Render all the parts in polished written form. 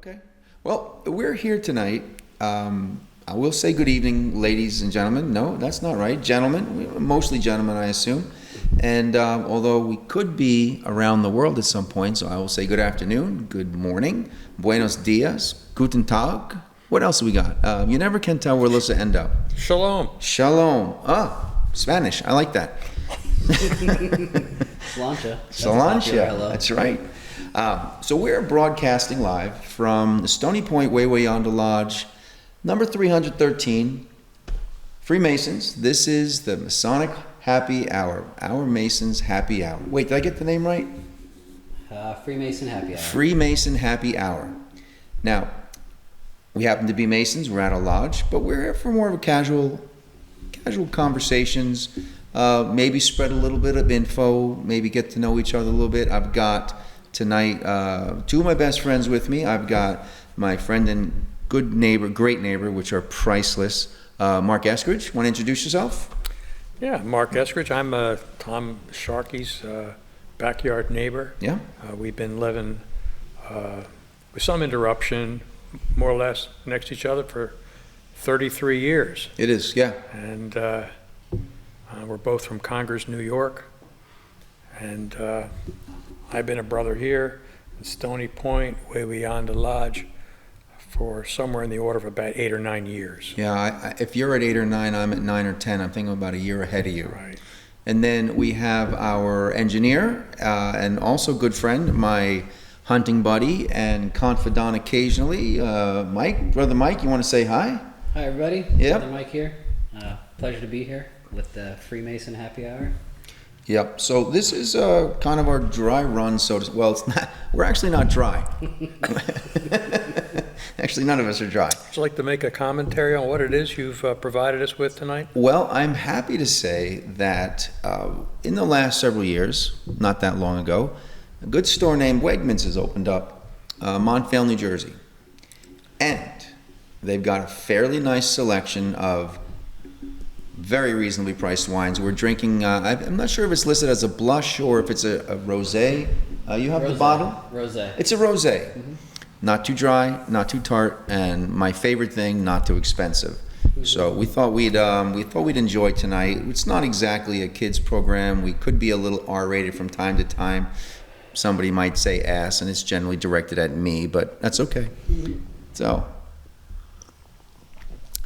Okay. Well, we're here tonight. I will say good evening, ladies and gentlemen. No, that's not right. Gentlemen, mostly gentlemen, I assume. And although we could be around the world at some point, so I will say good afternoon, good morning, buenos dias, guten tag. What else we got? You never can tell where lists end up. Shalom. Shalom. Ah, Spanish. I like that. Sláinte. Sláinte. That's right. So we're broadcasting live from the Stony Point Way Yonder Lodge, number 313, Freemasons. This is the Masonic Happy Hour, our Masons Happy Hour. Wait, did I get the name right? Freemason Happy Hour. Freemason Happy Hour. Now, we happen to be Masons. We're at a lodge, but we're here for more of a casual conversations. Maybe spread a little bit of info. Maybe get to know each other a little bit. I've got tonight two of my best friends with me. I've got my friend and good neighbor, great neighbor, which are priceless. Mark Eskridge, want to introduce yourself? Yeah, Mark Eskridge. I'm Tom Sharkey's backyard neighbor. Yeah. We've been living with some interruption, more or less next to each other for 33 years. It is, yeah. And we're both from Congers, New York. And I've been a brother here in Stony Point, way beyond the lodge, for somewhere in the order of about 8 or 9 years. Yeah, if you're at 8 or 9, I'm at 9 or 10. I'm thinking about a year ahead of you. Right. And then we have our engineer and also good friend, my hunting buddy and confidant occasionally, Mike. Brother Mike, you want to say hi? Hi, everybody. Yep. Brother Mike here. Pleasure to be here with the Freemason Happy Hour. Yep. So this is kind of our dry run. Well, it's not. We're actually not dry. Actually, none of us are dry. Would you like to make a commentary on what it is you've provided us with tonight? Well, I'm happy to say that in the last several years, not that long ago, a good store named Wegmans has opened up, Montvale, New Jersey, and they've got a fairly nice selection of very reasonably priced wines. We're drinking, I'm not sure if it's listed as a blush or if it's a rosé. You have the bottle? Rosé. It's a rosé. Mm-hmm. Not too dry, not too tart, and my favorite thing, not too expensive. Mm-hmm. So we thought we'd enjoy tonight. It's not exactly a kids program. We could be a little R-rated from time to time. Somebody might say ass, and it's generally directed at me, but that's okay. Mm-hmm. So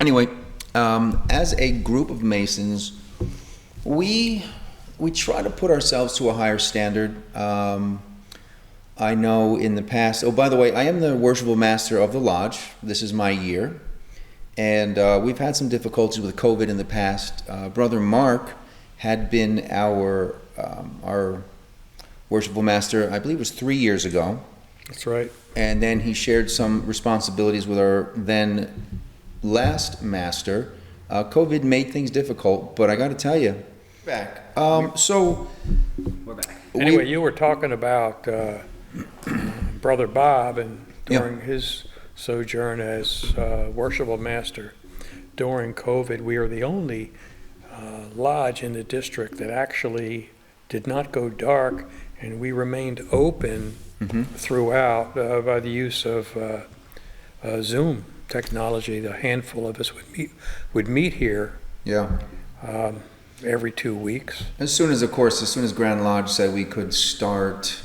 anyway, as a group of Masons, we try to put ourselves to a higher standard. I know in the past, oh, by the way, I am the worshipful master of the lodge. This is my year. And we've had some difficulties with COVID in the past. Brother Mark had been our worshipful master, I believe it was 3 years ago. That's right. And then he shared some responsibilities with our then last master. COVID made things difficult, but I got to tell you, back. So We're back. Anyway, you were talking about Brother Bob and during his sojourn as worshipful master during COVID. We are the only lodge in the district that actually did not go dark, and we remained open throughout by the use of Zoom technology. The handful of us would meet here yeah. every 2 weeks. As soon as Grand Lodge said we could start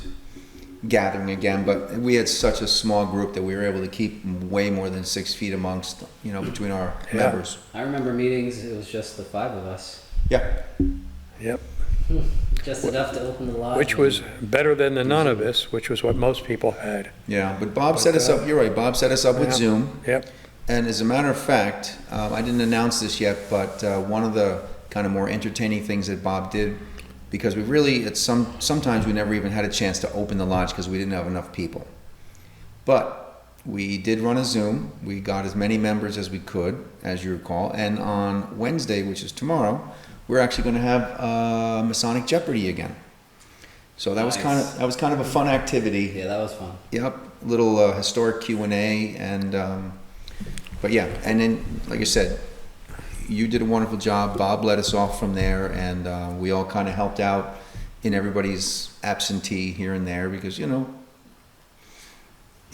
gathering again, but we had such a small group that we were able to keep way more than 6 feet amongst, between our members. I remember meetings, it was just the 5 of us. Yeah. Yep. Just enough to open the lodge. Which was better than the none of us, which was what most people had. Yeah, but Bob set us up, you're right, Bob set us up with Zoom. Yep. And as a matter of fact, I didn't announce this yet, but one of the kind of more entertaining things that Bob did, because we really, sometimes we never even had a chance to open the lodge because we didn't have enough people. But we did run a Zoom. We got as many members as we could, as you recall. And on Wednesday, which is tomorrow, we're actually going to have Masonic Jeopardy again. So that Nice. was kind of a fun activity. Yeah, that was fun. Yep, little historic Q&A, and but yeah, and then like I said, you did a wonderful job. Bob led us off from there, and we all kind of helped out in everybody's absentee here and there because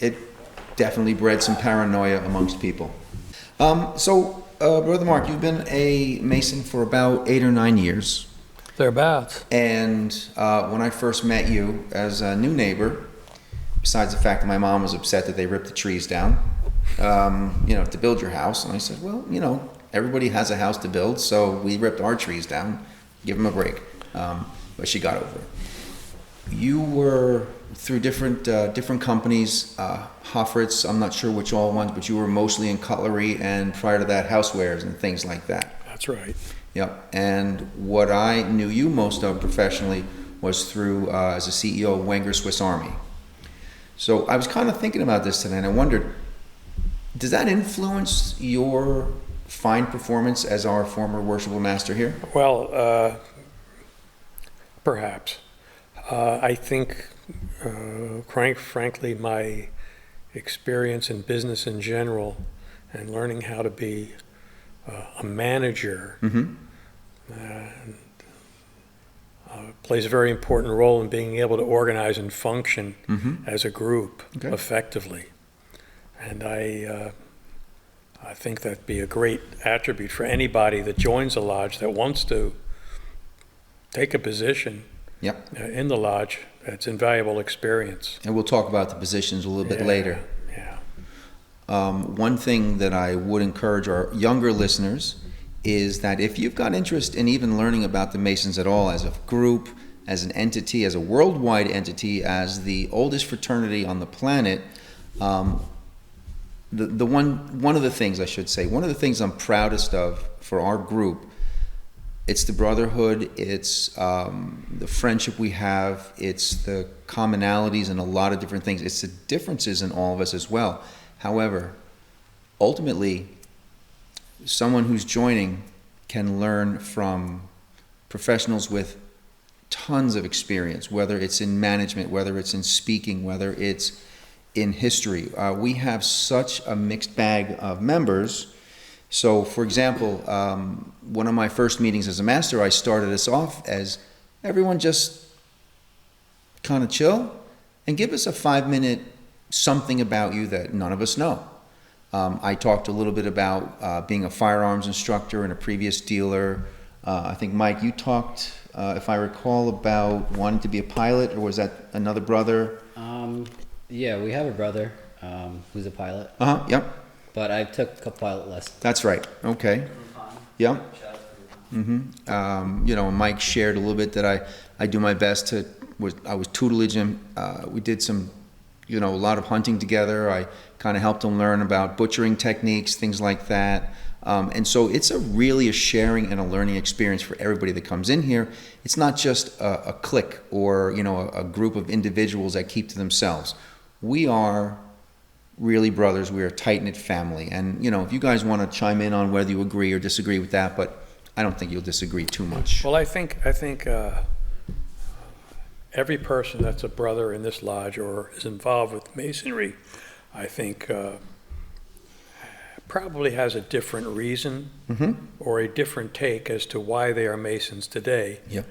it definitely bred some paranoia amongst people. Brother Mark, you've been a Mason for about 8 or 9 years. Thereabouts. And when I first met you as a new neighbor, besides the fact that my mom was upset that they ripped the trees down, to build your house. And I said, well, everybody has a house to build, so we ripped our trees down. Give them a break. But she got over it. You were through different companies, Hofferts, I'm not sure which all ones, but you were mostly in cutlery, and prior to that, housewares and things like that. That's right. Yep. And what I knew you most of professionally was through as a CEO of Wenger Swiss Army. So I was kind of thinking about this today, and I wondered, does that influence your fine performance as our former worshipful master here? Well, perhaps. I think, frankly, my experience in business in general and learning how to be a manager plays a very important role in being able to organize and function as a group effectively. And I think that'd be a great attribute for anybody that joins a lodge that wants to take a position in the lodge. That's invaluable experience. And we'll talk about the positions a little bit later. Yeah. One thing that I would encourage our younger listeners is that if you've got interest in even learning about the Masons at all, as a group, as an entity, as a worldwide entity, as the oldest fraternity on the planet, one of the things I'm proudest of for our group, it's the brotherhood, it's the friendship we have, it's the commonalities in a lot of different things, it's the differences in all of us as well. However, ultimately, someone who's joining can learn from professionals with tons of experience, whether it's in management, whether it's in speaking, whether it's in history. We have such a mixed bag of members. So, for example, one of my first meetings as a master, I started us off as everyone just kind of chill and give us a 5-minute something about you that none of us know. I talked a little bit about being a firearms instructor and a previous dealer. I think, Mike, you talked, if I recall, about wanting to be a pilot, or was that another brother? Yeah, we have a brother who's a pilot. Yep. But I took a couple pilot lessons. That's right. Okay. Yep. Mike shared a little bit that I do my best to. I was tutelage him. We did some, a lot of hunting together. I kind of helped him learn about butchering techniques, things like that. And so it's really a sharing and a learning experience for everybody that comes in here. It's not just a clique or, a group of individuals that keep to themselves. We are really brothers. We are a tight-knit family. And, if you guys want to chime in on whether you agree or disagree with that, but I don't think you'll disagree too much. Well, I think every person that's a brother in this lodge or is involved with Masonry, I think probably has a different reason or a different take as to why they are Masons today. Yep.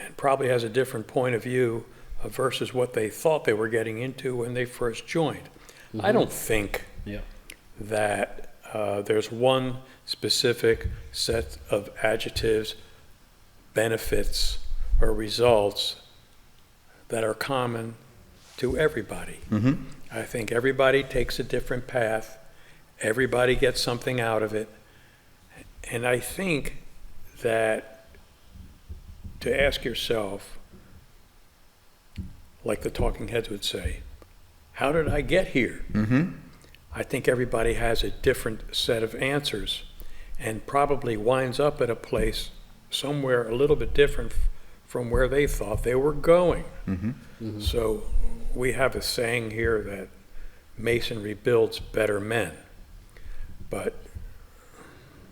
And probably has a different point of view versus what they thought they were getting into when they first joined. I don't think that there's one specific set of adjectives, benefits, or results that are common to everybody. I think everybody takes a different path. Everybody gets something out of it. And I think that to ask yourself, like the talking heads would say, how did I get here? I think everybody has a different set of answers and probably winds up at a place somewhere a little bit different from where they thought they were going. So we have a saying here that Masonry builds better men. But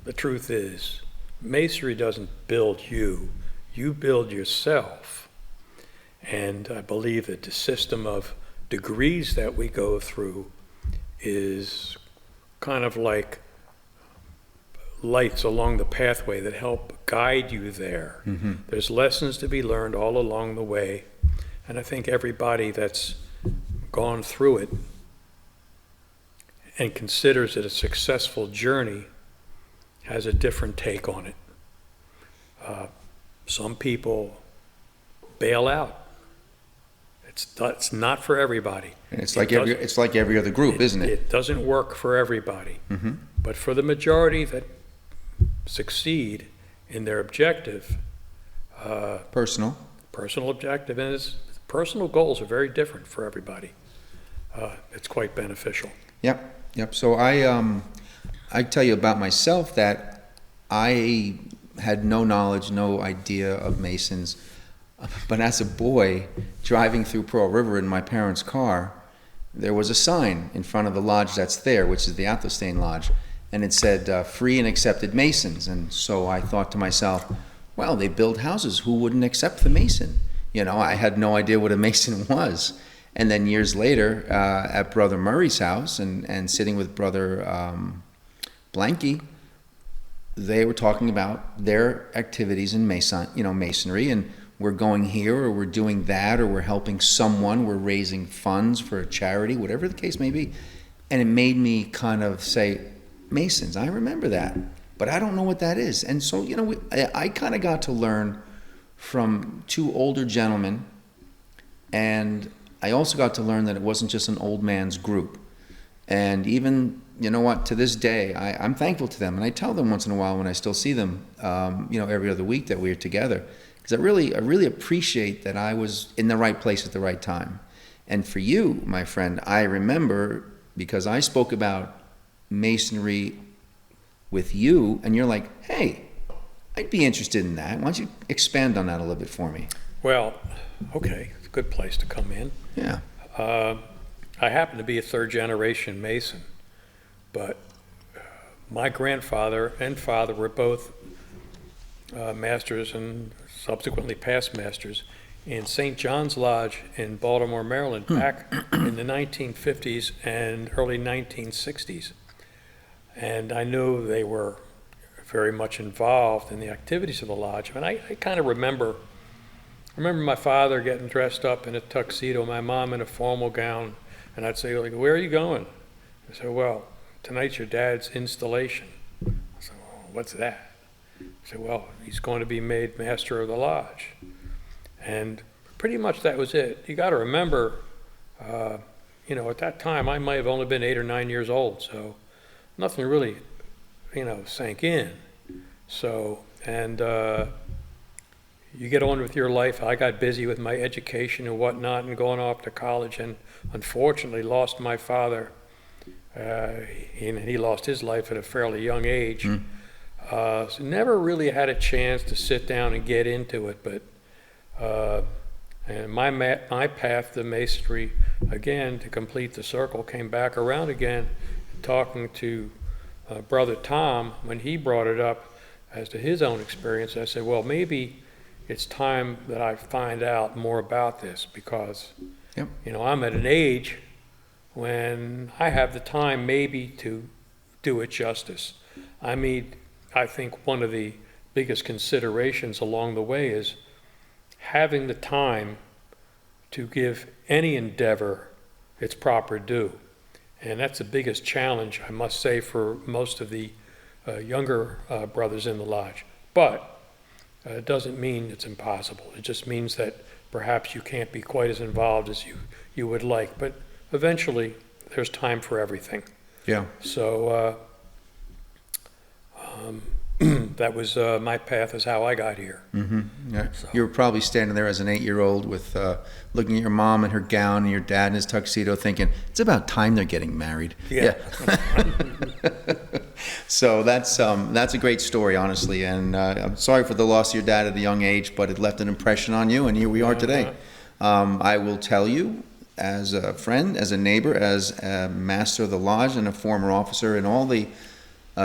the truth is, Masonry doesn't build you, you build yourself. And I believe that the system of degrees that we go through is kind of like lights along the pathway that help guide you there. There's lessons to be learned all along the way, and I think everybody that's gone through it and considers it a successful journey has a different take on it. Some people bail out. It's not for everybody. And it's like every other group, isn't it? It doesn't work for everybody. Mm-hmm. But for the majority that succeed in their objective, Personal. objective, and its personal goals are very different for everybody. It's quite beneficial. Yep. So I tell you about myself that I had no knowledge, no idea of Masons. But as a boy, driving through Pearl River in my parents' car, there was a sign in front of the lodge that's there, which is the Athelstane Lodge, and it said, free and accepted Masons. And so I thought to myself, well, they build houses. Who wouldn't accept the Mason? You know, I had no idea what a Mason was. And then years later, at Brother Murray's house and sitting with Brother Blanky, they were talking about their activities in Masonry, and we're going here, or we're doing that, or we're helping someone, we're raising funds for a charity, whatever the case may be. And it made me kind of say, Masons, I remember that, but I don't know what that is. And so, I kind of got to learn from two older gentlemen, and I also got to learn that it wasn't just an old man's group. And even, to this day, I'm thankful to them, and I tell them once in a while when I still see them, every other week that we're together. Because I really appreciate that I was in the right place at the right time. And for you, my friend, I remember, because I spoke about Masonry with you, and you're like, hey, I'd be interested in that. Why don't you expand on that a little bit for me? Well, okay, it's a good place to come in. Yeah. I happen to be a third-generation Mason, but my grandfather and father were both masters and subsequently past masters in St. John's Lodge in Baltimore, Maryland, back in the 1950s and early 1960s. And I knew they were very much involved in the activities of the lodge. And I kind of remember my father getting dressed up in a tuxedo, my mom in a formal gown, and I'd say, like, where are you going? I said, well, tonight's your dad's installation. I said, well, what's that? I said, well, he's going to be made master of the lodge. And pretty much that was it. You got to remember, at that time, I might have only been 8 or 9 years old, so nothing really, sank in. So, and you get on with your life. I got busy with my education and whatnot and going off to college, and unfortunately lost my father. He lost his life at a fairly young age. So never really had a chance to sit down and get into it, but and my path to Masonry, again, to complete the circle, came back around again, talking to Brother Tom when he brought it up as to his own experience. I said, well, maybe it's time that I find out more about this, because I'm at an age when I have the time maybe to do it justice. I mean, I think one of the biggest considerations along the way is having the time to give any endeavor its proper due. And that's the biggest challenge, I must say, for most of the younger brothers in the lodge. But it doesn't mean it's impossible. It just means that perhaps you can't be quite as involved as you would like. But eventually, there's time for everything. Yeah. So that was my path, is how I got here. Mm-hmm. Yeah. So. You were probably standing there as an 8-year-old with looking at your mom in her gown and your dad in his tuxedo, thinking, it's about time they're getting married. Yeah. So that's a great story, honestly, and I'm sorry for the loss of your dad at a young age, but it left an impression on you, and here we are today. I will tell you, as a friend, as a neighbor, as a master of the lodge and a former officer in all the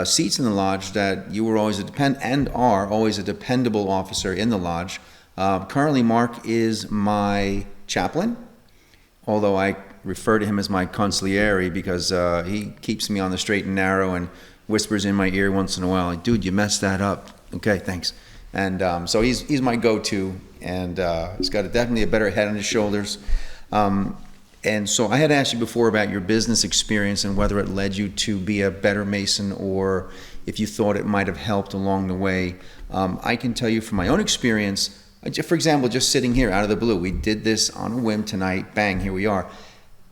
seats in the lodge, that you were always are always a dependable officer in the lodge. Currently, Mark is my chaplain, although I refer to him as my consigliere because he keeps me on the straight and narrow and whispers in my ear once in a while, like, dude, you messed that up. Okay, thanks. And so he's my go-to, and he's got definitely a better head on his shoulders. And so I had asked you before about your business experience and whether it led you to be a better Mason or if you thought it might have helped along the way. I can tell you from my own experience, for example, just sitting here out of the blue, we did this on a whim tonight, bang, here we are.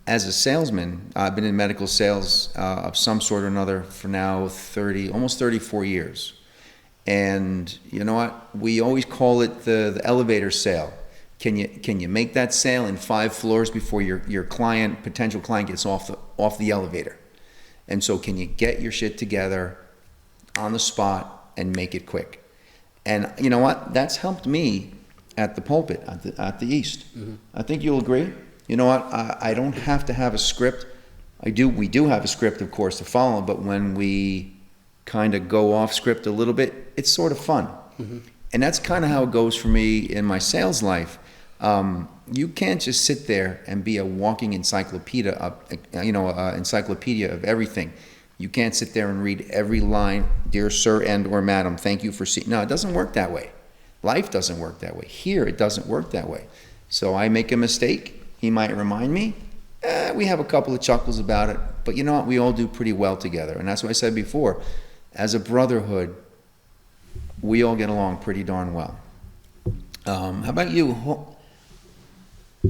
As a salesman, I've been in medical sales of some sort or another for now almost 34 years. And you know what? We always call it the elevator sale. Can you make that sale in 5 floors before your potential client gets off the elevator? And so can you get your shit together on the spot and make it quick? And you know what? That's helped me at the pulpit, at the East. Mm-hmm. I think you'll agree. You know what? I don't have to have a script. We do have a script, of course, to follow, but when we kind of go off script a little bit, it's sort of fun. Mm-hmm. And that's kind of how it goes for me in my sales life. You can't just sit there and be a walking encyclopedia of everything. You can't sit there and read every line, dear sir and or madam, thank you for seeing. No, it doesn't work that way. Life doesn't work that way. Here, it doesn't work that way. So I make a mistake. He might remind me. We have a couple of chuckles about it. But you know what? We all do pretty well together. And that's what I said before. As a brotherhood, we all get along pretty darn well. How about you?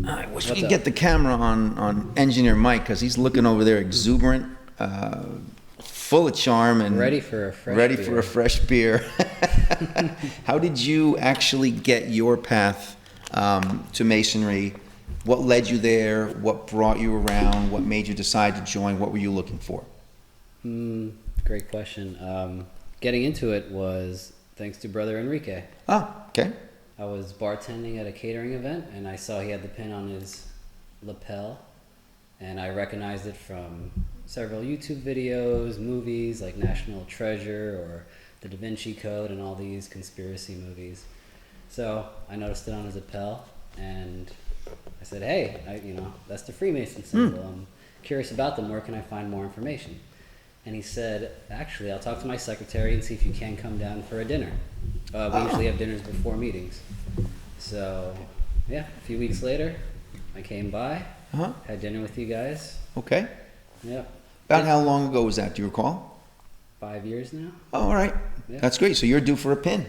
I wish we could get the camera on Engineer Mike because he's looking over there exuberant, full of charm and ready for a fresh beer. How did you actually get your path to Masonry? What led you there? What brought you around? What made you decide to join? What were you looking for? Great question. Getting into it was thanks to Brother Enrique. Oh, okay. I was bartending at a catering event, and I saw he had the pin on his lapel, and I recognized it from several YouTube videos, movies like National Treasure or The Da Vinci Code and all these conspiracy movies. So I noticed it on his lapel, and I said, hey, that's the Freemason symbol. I'm curious about them. Where can I find more information? And he said, actually, I'll talk to my secretary and see if you can come down for a dinner. We usually have dinners before meetings. So, yeah, a few weeks later, I came by, had dinner with you guys. Okay. Yeah. About how long ago was that, do you recall? 5 years now. Oh, all right. Yeah. That's great. So you're due for a pin.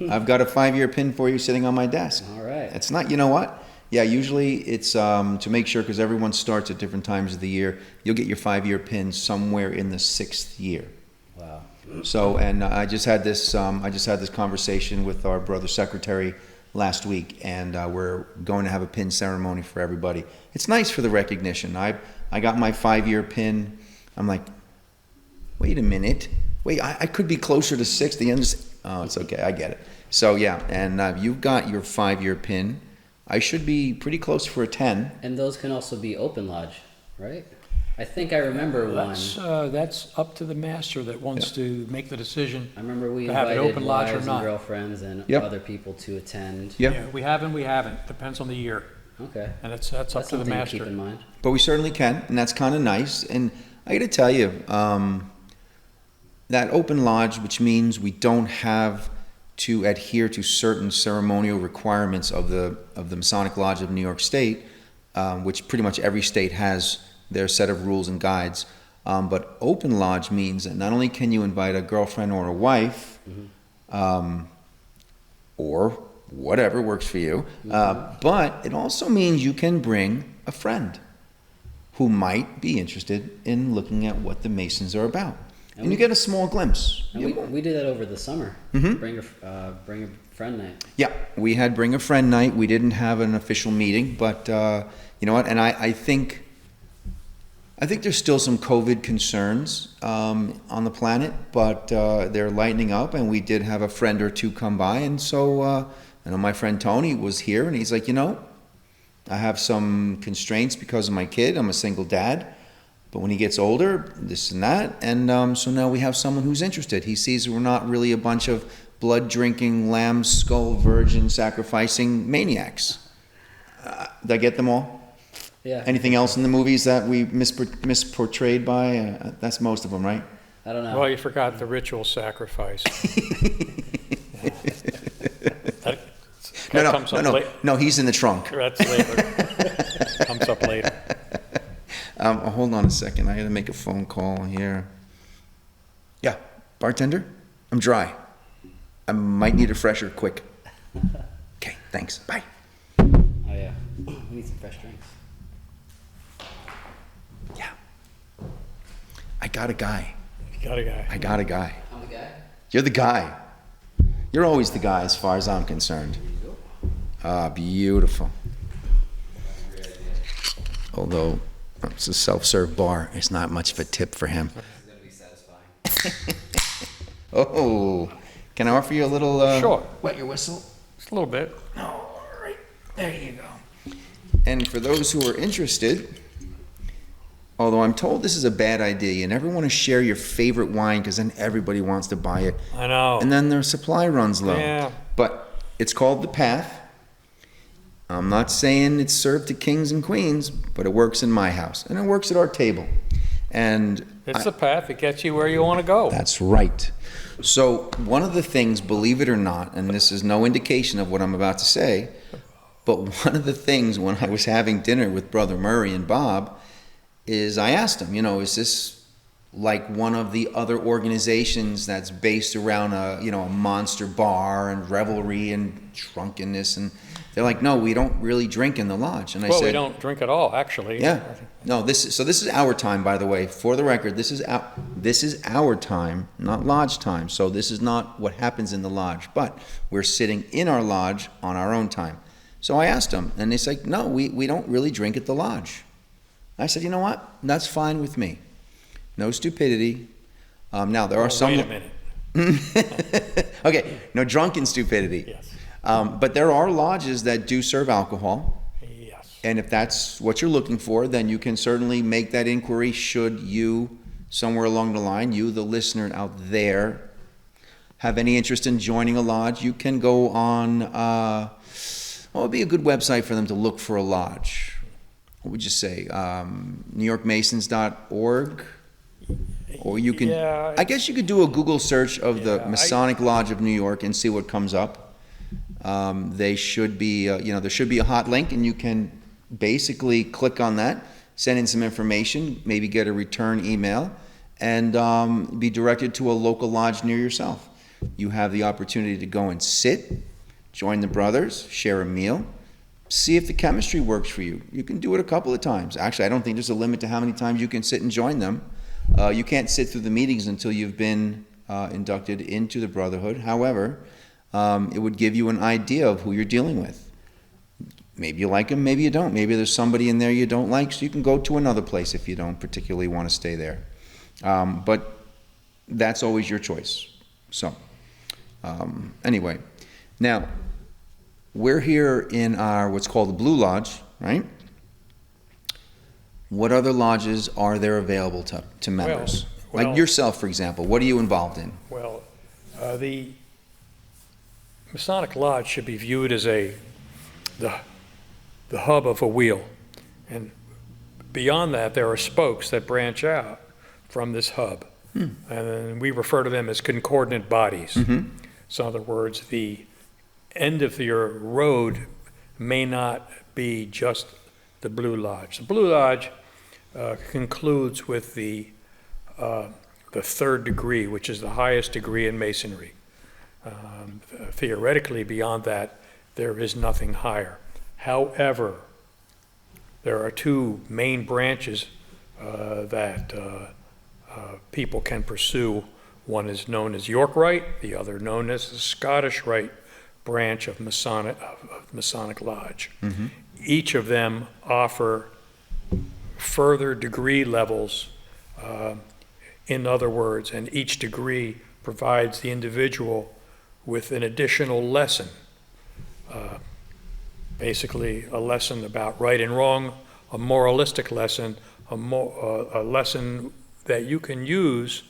I've got a 5-year pin for you sitting on my desk. All right. It's not, you know what? Yeah, usually it's to make sure, because everyone starts at different times of the year, you'll get your 5-year pin somewhere in the 6th year. Wow. So, and I just had this conversation with our brother secretary last week, and we're going to have a pin ceremony for everybody. It's nice for the recognition. I got my 5-year pin. I'm like, wait a minute. Wait, I could be closer to 6. Oh, it's okay. I get it. So, yeah, and you've got your 5-year pin. I should be pretty close for a 10. And those can also be open lodge, right? I think I remember one. That's up to the master that wants to make the decision. I remember we to have it invited open lodge or wives not. and girlfriends and Yep. other people to attend. Yep. Yeah, we haven't. Depends on the year. Okay. And that's up to the something master. To keep in mind. But we certainly can, and that's kind of nice. And I got to tell you, that open lodge, which means we don't have to adhere to certain ceremonial requirements of the Masonic Lodge of New York State, which pretty much every state has their set of rules and guides. But open lodge means that not only can you invite a girlfriend or a wife, or whatever works for you, but it also means you can bring a friend who might be interested in looking at what the Masons are about. And you get a small glimpse. And we did that over the summer. Mm-hmm. Bring a friend night. Yeah, we had Bring a Friend night. We didn't have an official meeting, but you know what? And I think there's still some COVID concerns on the planet, but they're lightening up, and we did have a friend or two come by. And so I know my friend Tony was here, and he's like, I have some constraints because of my kid. I'm a single dad. But when he gets older, this and that, and so now we have someone who's interested. He sees we're not really a bunch of blood-drinking, lamb skull virgin sacrificing maniacs. Did I get them all? Yeah. Anything else in the movies that we misportrayed by? That's most of them, right? I don't know. Well, you forgot the ritual sacrifice. No, he's in the trunk. That's later. Comes up later. Hold on a second. I gotta make a phone call here. Yeah, bartender, I'm dry. I might need a fresher quick. Okay, thanks. Bye. Oh yeah, we need some fresh drinks. Yeah. I got a guy. You got a guy. I got a guy. I'm the guy. You're the guy. You're always the guy as far as I'm concerned. Ah, beautiful. Although it's a self-serve bar, it's not much of a tip for him. This is gonna be satisfying. Oh, can I offer you a little? Sure. Wet your whistle. Just a little bit. All right, there you go. And for those who are interested, although I'm told this is a bad idea, you never want to share your favorite wine because then everybody wants to buy it, I know. and then their supply runs low. Yeah. But it's called The Path. I'm not saying it's served to kings and queens, but it works in my house, and it works at our table. And It's the path that gets you where you want to go. that's right. So one of the things, believe it or not, and this is no indication of what I'm about to say, but one of the things when I was having dinner with Brother Murray and Bob is I asked him, is this like one of the other organizations that's based around a monster bar and revelry and drunkenness? And they're like, no, we don't really drink in the lodge. And I Well, said, we don't drink at all, actually. yeah. No, this is our time, by the way. For the record, this is our time, not lodge time. So this is not what happens in the lodge, but we're sitting in our lodge on our own time. So I asked them, and they said, no, we don't really drink at the lodge. I said, you know what? That's fine with me. No stupidity. Now there are some. Wait a minute. Okay, no drunken stupidity. Yes. But there are lodges that do serve alcohol. Yes. And if that's what you're looking for, then you can certainly make that inquiry should you, somewhere along the line, you, the listener out there, have any interest in joining a lodge. You can go on, what would be a good website for them to look for a lodge? What would you say? NewYorkMasons.org? Or you can, Yeah, I guess you could do a Google search of the Yeah, Masonic Lodge of New York and see what comes up. They should be, there should be a hot link, and you can basically click on that, send in some information, maybe get a return email, and be directed to a local lodge near yourself. You have the opportunity to go and sit, join the brothers, share a meal, see if the chemistry works for you. You can do it a couple of times. Actually, I don't think there's a limit to how many times you can sit and join them. You can't sit through the meetings until you've been inducted into the Brotherhood. However, it would give you an idea of who you're dealing with. Maybe you like them, maybe you don't. Maybe there's somebody in there you don't like, so you can go to another place if you don't particularly want to stay there. But that's always your choice. So, anyway, now, we're here in our what's called the Blue Lodge, right? What other lodges are there available to members? Well- Like yourself, for example. What are you involved in? Well, the Masonic Lodge should be viewed as the hub of a wheel. And beyond that, there are spokes that branch out from this hub. And we refer to them as concordant bodies. So in other words, the end of your road may not be just the Blue Lodge. The Blue Lodge concludes with the third degree, which is the highest degree in Masonry. Theoretically, beyond that, there is nothing higher. However, there are two main branches that people can pursue. One is known as York Rite, the other known as the Scottish Rite branch of Masonic Lodge. Each of them offer further degree levels, in other words, and each degree provides the individual with an additional lesson, basically a lesson about right and wrong, a moralistic lesson, a lesson that you can use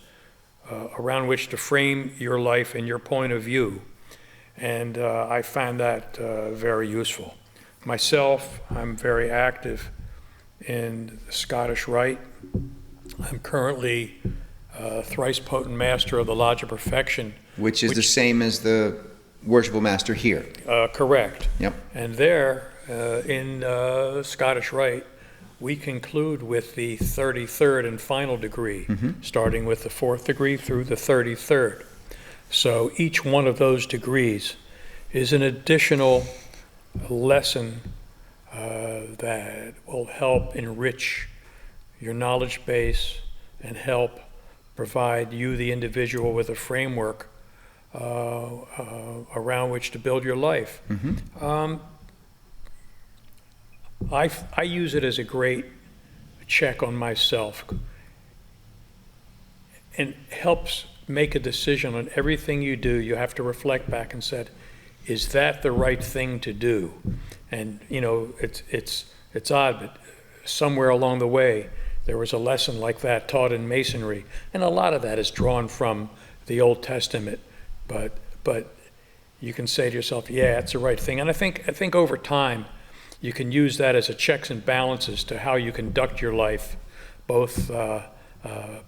around which to frame your life and your point of view. And I find that very useful. Myself, I'm very active in the Scottish Rite. I'm currently thrice potent master of the Lodge of Perfection. Which is the same as the worshipful master here. Correct. Yep. And there, in Scottish Rite, we conclude with the 33rd and final degree, starting with the 4th degree through the 33rd. So each one of those degrees is an additional lesson that will help enrich your knowledge base and help provide you, the individual, with a framework around which to build your life. I use it as a great check on myself, and helps make a decision on everything you do. You have to reflect back and said, is that the right thing to do? And you know, it's odd, but somewhere along the way there was a lesson like that taught in Masonry, and a lot of that is drawn from the Old Testament. But you can say to yourself, yeah, it's the right thing. And I think over time you can use that as a checks and balances to how you conduct your life, both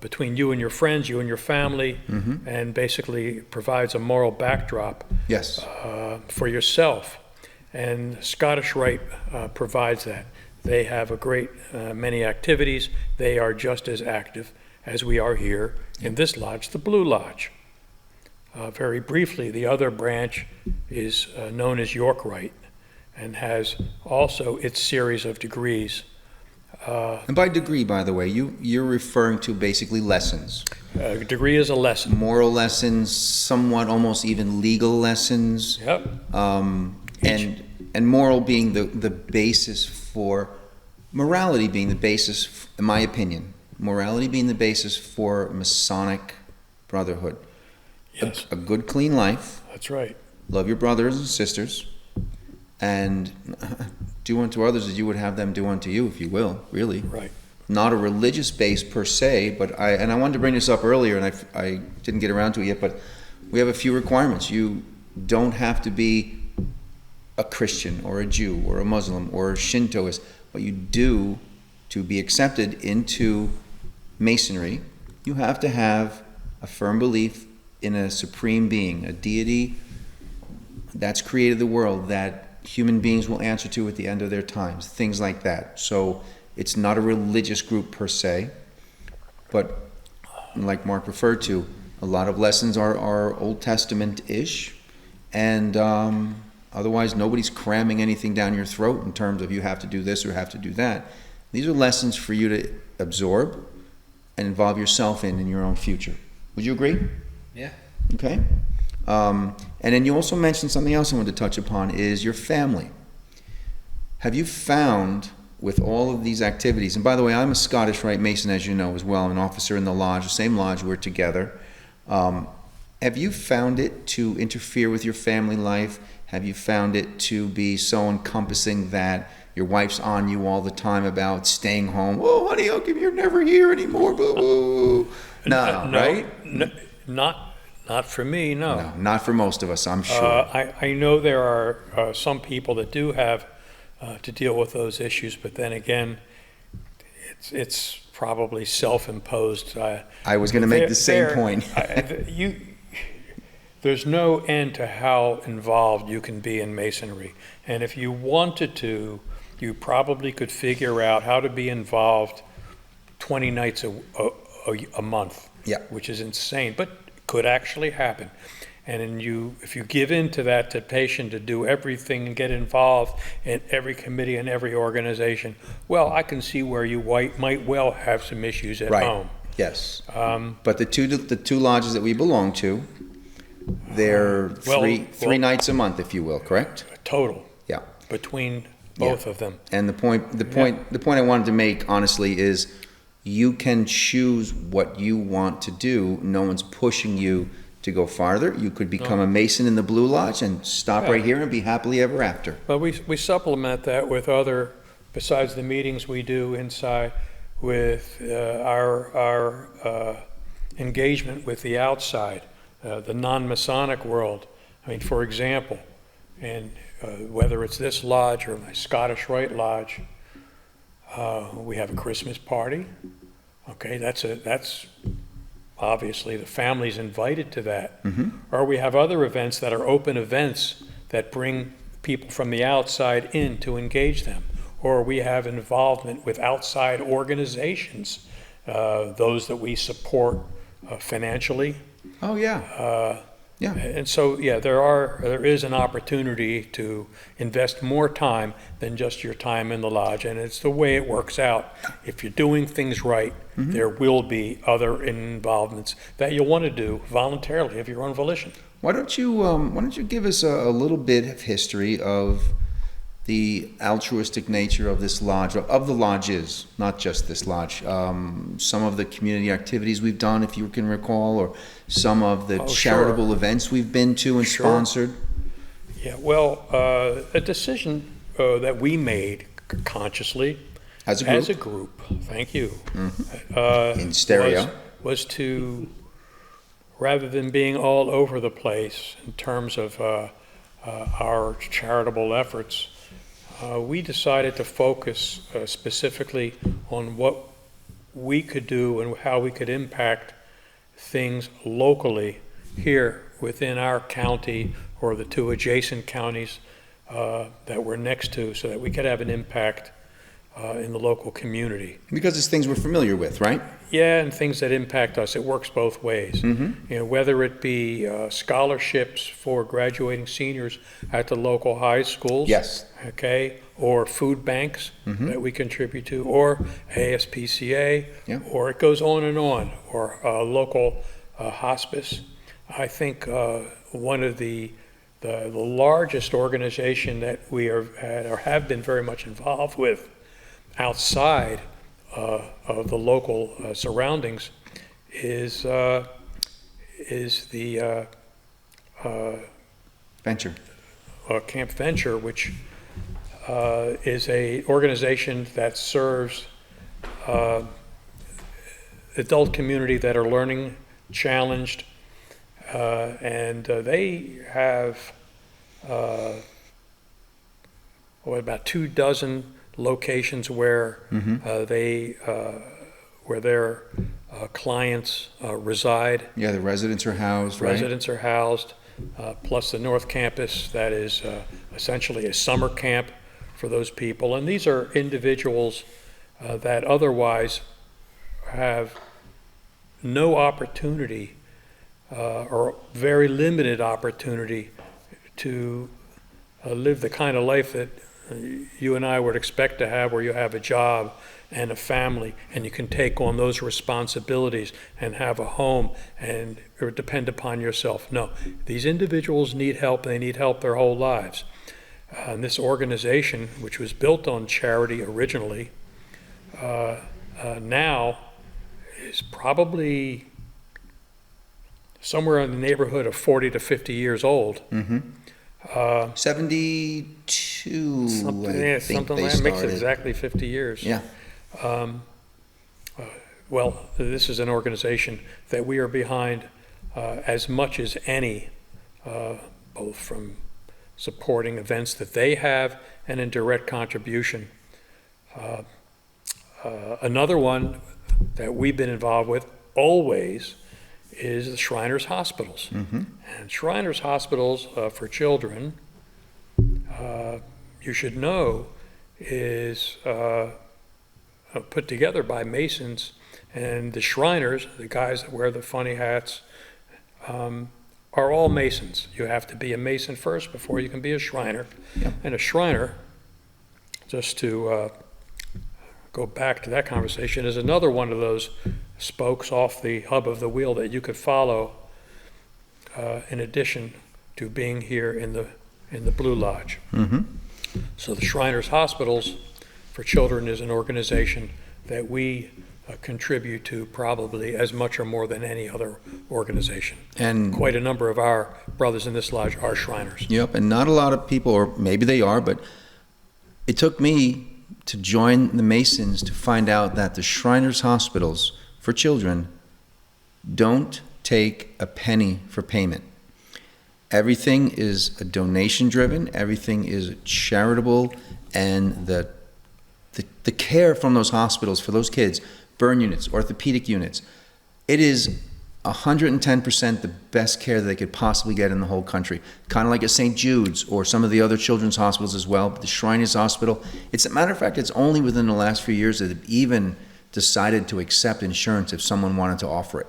between you and your friends, you and your family, and basically provides a moral backdrop for yourself. And Scottish Rite provides that. They have a great many activities. They are just as active as we are here in this lodge, the Blue Lodge. Very briefly, the other branch is known as York Rite, and has also its series of degrees. And by degree, by the way, you're referring to basically lessons. A degree is a lesson. Moral lessons, somewhat almost even legal lessons. Yep. And moral being the basis for, morality being the basis, in my opinion, morality being the basis for Masonic brotherhood. Yes. A good, clean life. That's right. Love your brothers and sisters. And do unto others as you would have them do unto you, if you will, really. Right. Not a religious base per se, but I wanted to bring this up earlier, and I didn't get around to it yet, but we have a few requirements. You don't have to be a Christian or a Jew or a Muslim or a Shintoist, but you do, to be accepted into Masonry, you have to have a firm belief in a supreme being, a deity that's created the world, that human beings will answer to at the end of their times, things like that. So it's not a religious group per se, but like Mark referred to, a lot of lessons are Old Testament-ish, and otherwise nobody's cramming anything down your throat in terms of you have to do this or have to do that. These are lessons for you to absorb and involve yourself in your own future. Would you agree? Yeah. Okay. And then you also mentioned something else I wanted to touch upon, is your family. Have you found, with all of these activities, and by the way, I'm a Scottish Rite Mason, as you know, as well. I'm an officer in the lodge, the same lodge, we're together. Have you found it to interfere with your family life? Have you found it to be so encompassing that your wife's on you all the time about staying home? Oh, honey, how come you're never here anymore? Boo, boo. No, right? Not for me, no. No, not for most of us, I'm sure. I know there are some people that do have to deal with those issues, but then again, it's probably self-imposed. I was going to make the same point. There's no end to how involved you can be in Masonry. And if you wanted to, you probably could figure out how to be involved 20 nights a month, which is insane, but could actually happen. And if you give in to that temptation to do everything and get involved in every committee and every organization, well, I can see where you might well have some issues at home. Yes. But the two lodges that we belong to, they're three nights a month, if you will, correct? Total. Yeah. Between both of them. And the point I wanted to make, honestly, is you can choose what you want to do. No one's pushing you to go farther. You could become a Mason in the Blue Lodge and stop right here and be happily ever after. But we supplement that with besides the meetings we do inside, with our engagement with the outside, the non-Masonic world. I mean, for example, and whether it's this lodge or my Scottish Rite Lodge, we have a Christmas party. Okay, that's obviously the family's invited to that. Or we have other events that are open events that bring people from the outside in to engage them. or we have involvement with outside organizations, those that we support financially. Oh, yeah. Yeah. And so, yeah, there is an opportunity to invest more time than just your time in the lodge, and it's the way it works out. If you're doing things right, there will be other involvements that you'll want to do voluntarily of your own volition. Why don't you give us a little bit of history of the altruistic nature of this lodge, of the lodges, not just this lodge, some of the community activities we've done, if you can recall, or some of the charitable events we've been to and sponsored? Yeah, well, a decision that we made consciously as a group, thank you, in stereo, was to, rather than being all over the place in terms of our charitable efforts, we decided to focus specifically on what we could do and how we could impact things locally here within our county or the two adjacent counties that we're next to, so that we could have an impact in the local community. Because it's things we're familiar with, right? Yeah, and things that impact us. It works both ways. You know, whether it be scholarships for graduating seniors at the local high schools. Yes. Okay, or food banks that we contribute to, or ASPCA, or it goes on, or local hospice. I think one of the largest organization that we have been very much involved with outside of the local surroundings is the Venture. Camp Venture, which is a organization that serves adult community that are learning challenged, and they have about 24 locations where where their clients reside. Yeah, the residents are housed, right? Residents are housed, plus the North Campus that is essentially a summer camp for those people. And these are individuals that otherwise have no opportunity or very limited opportunity to live the kind of life that you and I would expect to have, where you have a job and a family and you can take on those responsibilities and have a home and or depend upon yourself. No, these individuals need help. They need help their whole lives. And this organization, which was built on charity originally, now is probably somewhere in the neighborhood of 40 to 50 years old. 72, something I think something they like that makes it started. exactly 50 years. Yeah. Well, this is an organization that we are behind as much as any, both from supporting events that they have and in direct contribution. Another one that we've been involved with always is the Shriners Hospitals. And Shriners Hospitals for children, you should know, is put together by Masons, and the Shriners, the guys that wear the funny hats, are all Masons. You have to be a Mason first before you can be a Shriner. And a Shriner, just to go back to that conversation, is another one of those spokes off the hub of the wheel that you could follow in addition to being here in the Blue Lodge. So the Shriners Hospitals for Children is an organization that we contribute to probably as much or more than any other organization. And quite a number of our brothers in this lodge are Shriners. Yep, and not a lot of people, or maybe they are, but it took me to join the Masons to find out that the Shriners Hospitals for Children don't take a penny for payment. Everything is donation driven, everything is charitable, and the care from those hospitals for those kids, burn units, orthopedic units, it is 110% the best care that they could possibly get in the whole country. Kind of like at St. Jude's or some of the other children's hospitals as well. But the Shriners Hospital, it's a matter of fact, it's only within the last few years that they've even decided to accept insurance if someone wanted to offer it.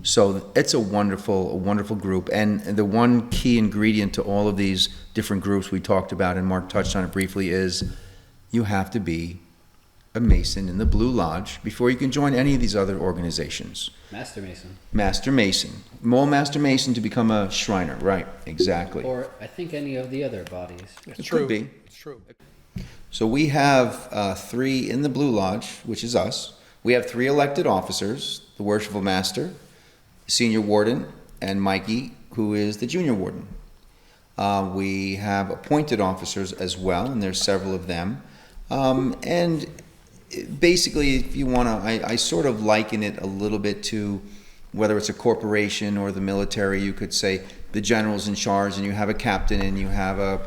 So it's a wonderful group. And the one key ingredient to all of these different groups we talked about, and Mark touched on it briefly, is you have to be a Mason in the Blue Lodge before you can join any of these other organizations. Master Mason. Master Mason. More Master Mason to become a Shriner, right, exactly. Or I think any of the other bodies. It could be. It's true. So we have 3 in the Blue Lodge, which is us. We have 3 elected officers, the Worshipful Master, Senior Warden, and Mikey, who is the Junior Warden. We have appointed officers as well, and there's several of them. And basically, if you want to, I sort of liken it a little bit to whether it's a corporation or the military. You could say the general's in charge, and you have a captain, and you have a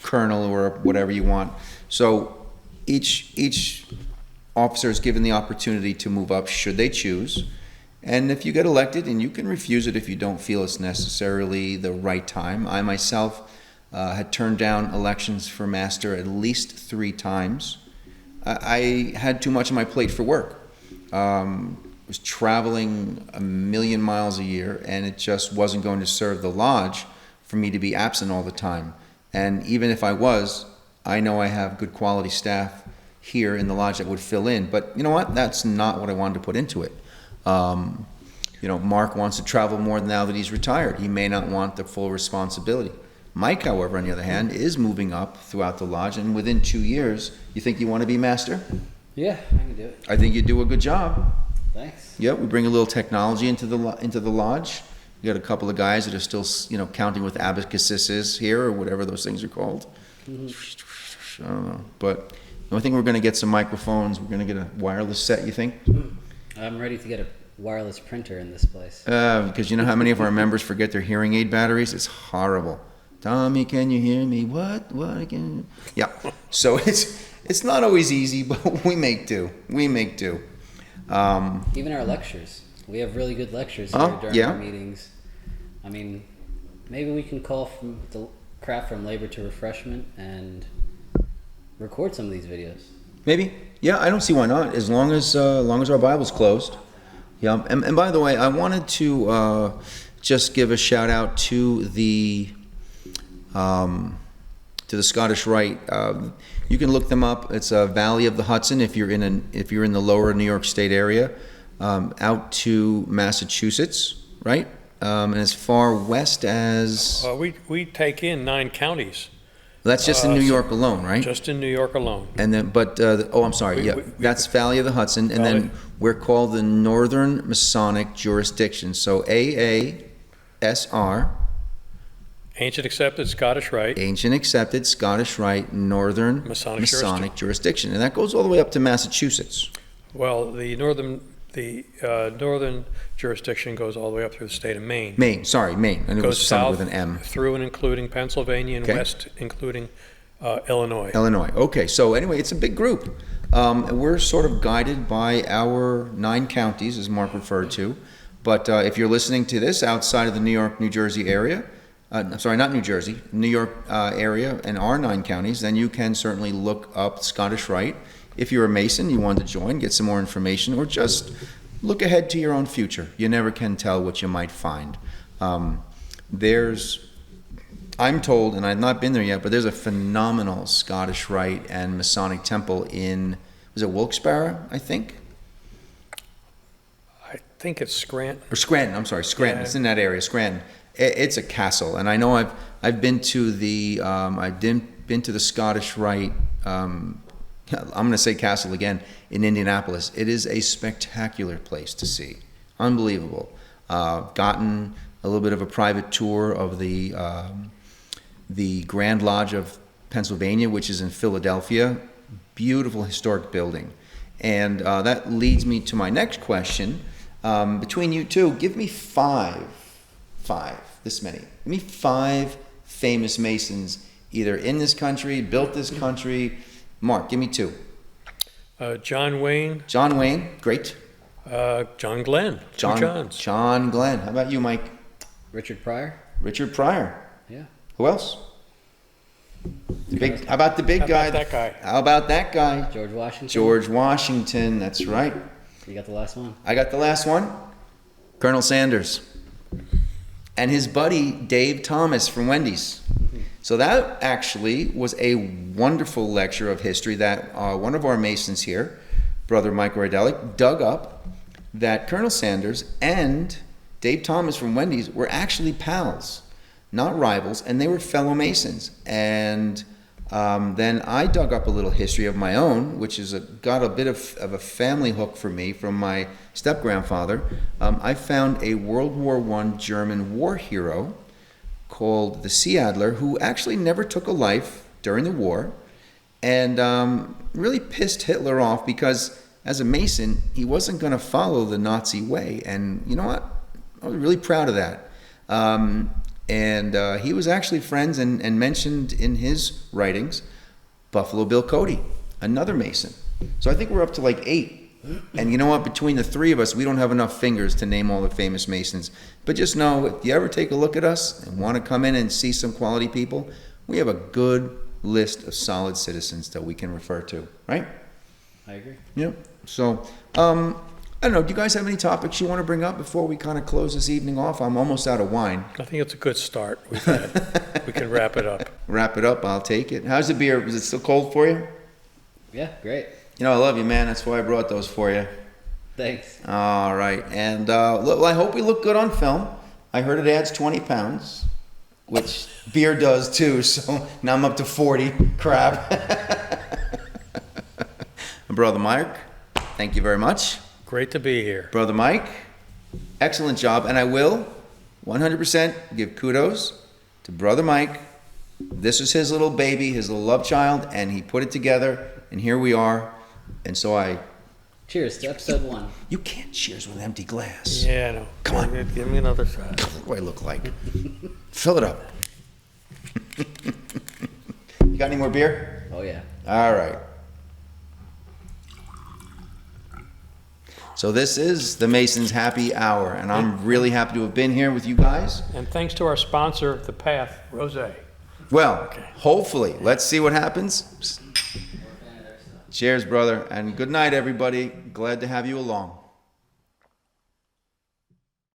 colonel or whatever you want. So each officer is given the opportunity to move up should they choose. And if you get elected, and you can refuse it if you don't feel it's necessarily the right time. I myself had turned down elections for master at least 3 times. I had too much on my plate for work. Was traveling 1,000,000 miles a year, and it just wasn't going to serve the lodge for me to be absent all the time. And even if I was, I know I have good quality staff here in the lodge that would fill in. But you know what? That's not what I wanted to put into it. Mark wants to travel more now that he's retired. He may not want the full responsibility. Mike, however, on the other hand, is moving up throughout the lodge, and within 2 years, you think you want to be master? Yeah, I can do it. I think you do a good job. Thanks. Yeah, we bring a little technology into the lodge. We got a couple of guys that are still, counting with abacuses here or whatever those things are called. I don't know, but I think we're going to get some microphones. We're going to get a wireless set. You think? I'm ready to get a wireless printer in this place. Because you know how many of our members forget their hearing aid batteries? It's horrible. Tommy, can you hear me? What again? Yeah. So it's not always easy, but we make do. Even our lectures. We have really good lectures here during our meetings. I mean, maybe we can call from the craft from labor to refreshment and record some of these videos. Maybe. Yeah, I don't see why not. As long as our Bible's closed. Yeah. And by the way, I wanted to just give a shout out to the Scottish Rite. You can look them up. It's Valley of the Hudson if you're in the lower New York State area, out to Massachusetts, right? And as far west as we take in 9 counties. That's just in New York alone, right? Just in New York alone. And then, I'm sorry. That's Valley of the Hudson, and then we're called the Northern Masonic Jurisdiction. So AASR. Ancient Accepted Scottish Rite. Ancient Accepted Scottish Rite Northern Masonic Jurisdiction, and that goes all the way up to Massachusetts. Well, the northern jurisdiction goes all the way up through the state of Maine. Maine, and it goes was south with an M. Through and including Pennsylvania, and west including Illinois. Okay, so anyway, it's a big group. And we're sort of guided by our 9 counties, as Mark referred to. But if you're listening to this outside of the New York, New Jersey area, not New Jersey, New York area and our 9 counties, then you can certainly look up Scottish Rite. If you're a Mason, you want to join, get some more information, or just look ahead to your own future. You never can tell what you might find. I'm told, and I've not been there yet, but there's a phenomenal Scottish Rite and Masonic temple in, was it Wilkes-Barre, I think? I think it's Scranton. Or Scranton, I'm sorry, Scranton. Yeah. It's in that area, Scranton. It's a castle, and I know I've been to the Scottish Rite. I'm going to say castle again in Indianapolis. It is a spectacular place to see, unbelievable. Gotten a little bit of a private tour of the Grand Lodge of Pennsylvania, which is in Philadelphia. Beautiful historic building, and that leads me to my next question. Between you two, give me five. This many. Give me 5 famous Masons, either in this country, built this country. Mark, give me 2. John Wayne. John Wayne, great. John Glenn. Two Johns. John Glenn. How about you, Mike? Richard Pryor. Richard Pryor. Yeah. Who else? How about the big How guy? about that guy? How about that guy? George Washington. George Washington. That's right. You got the last one? I got the last one. Colonel Sanders. And his buddy, Dave Thomas from Wendy's. So that actually was a wonderful lecture of history that one of our Masons here, Brother Mike Rydelic, dug up that Colonel Sanders and Dave Thomas from Wendy's were actually pals, not rivals, and they were fellow Masons. And then I dug up a little history of my own, which is got a bit of a family hook for me from my step-grandfather. I found a World War I German war hero called the Sea Adler, who actually never took a life during the war, and really pissed Hitler off because as a Mason, he wasn't going to follow the Nazi way. And you know what? I was really proud of that. And he was actually friends and mentioned in his writings Buffalo Bill Cody, another Mason. So I think we're up to like 8. And you know what? Between the 3 of us, we don't have enough fingers to name all the famous Masons. But just know, if you ever take a look at us and want to come in and see some quality people, we have a good list of solid citizens that we can refer to, right? I agree. Yep. So, I don't know, do you guys have any topics you want to bring up before we kind of close this evening off? I'm almost out of wine. I think it's a good start we've had. We can wrap it up. Wrap it up, I'll take it. How's the beer? Is it still cold for you? Yeah, great. You know, I love you, man. That's why I brought those for you. Thanks. All right. And well, I hope we look good on film. I heard it adds 20 pounds, which beer does too. So now I'm up to 40. Crap. Brother Mike, thank you very much. Great to be here. Brother Mike, excellent job. And I will 100% give kudos to Brother Mike. This is his little baby, his little love child, and he put it together, and here we are. And so Cheers to episode 1. You can't cheers with an empty glass. Yeah, no. Come on. Give me another shot. What do I look like? Fill it up. You got any more beer? Oh, yeah. All right. So this is the Masons Happy Hour, and I'm really happy to have been here with you guys. And thanks to our sponsor, The Path, Rosé. Well, hopefully. Let's see what happens. Cheers, brother, and good night, everybody. Glad to have you along.